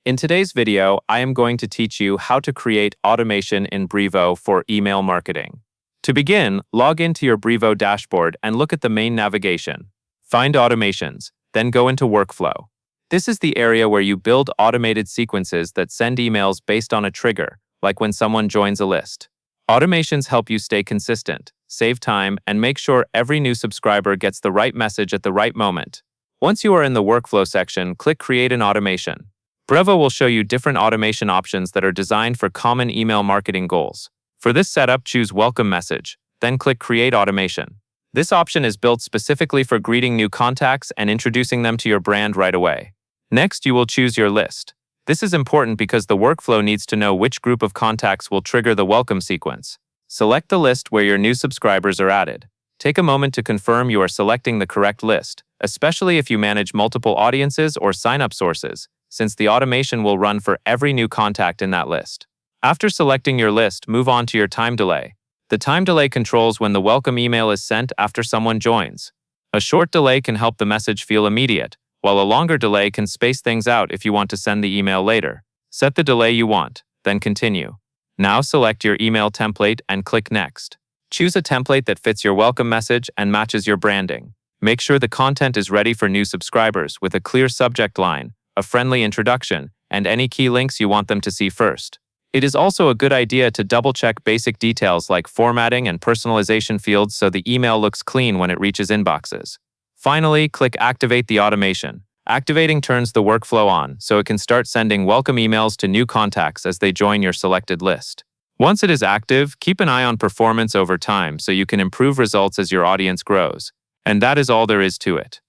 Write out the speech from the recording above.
In today's video, I am going to teach you how to create automation in Brevo for email marketing. To begin, log into your Brevo dashboard and look at the main navigation. Find Automations, then go into Workflow. This is the area where you build automated sequences that send emails based on a trigger, like when someone joins a list. Automations help you stay consistent, save time, and make sure every new subscriber gets the right message at the right moment. Once you are in the Workflow section, click Create an Automation. Brevo will show you different automation options that are designed for common email marketing goals. For this setup, choose Welcome Message, then click Create Automation. This option is built specifically for greeting new contacts and introducing them to your brand right away. Next, you will choose your list. This is important because the workflow needs to know which group of contacts will trigger the welcome sequence. Select the list where your new subscribers are added. Take a moment to confirm you are selecting the correct list, especially if you manage multiple audiences or sign-up sources, since the automation will run for every new contact in that list. After selecting your list, move on to your time delay. The time delay controls when the welcome email is sent after someone joins. A short delay can help the message feel immediate, while a longer delay can space things out if you want to send the email later. Set the delay you want, then continue. Now select your email template and click Next. Choose a template that fits your welcome message and matches your branding. Make sure the content is ready for new subscribers with a clear subject line, a friendly introduction, and any key links you want them to see first. It is also a good idea to double-check basic details like formatting and personalization fields so the email looks clean when it reaches inboxes. Finally, click Activate the Automation. Activating turns the workflow on, so it can start sending welcome emails to new contacts as they join your selected list. Once it is active, keep an eye on performance over time so you can improve results as your audience grows. And that is all there is to it.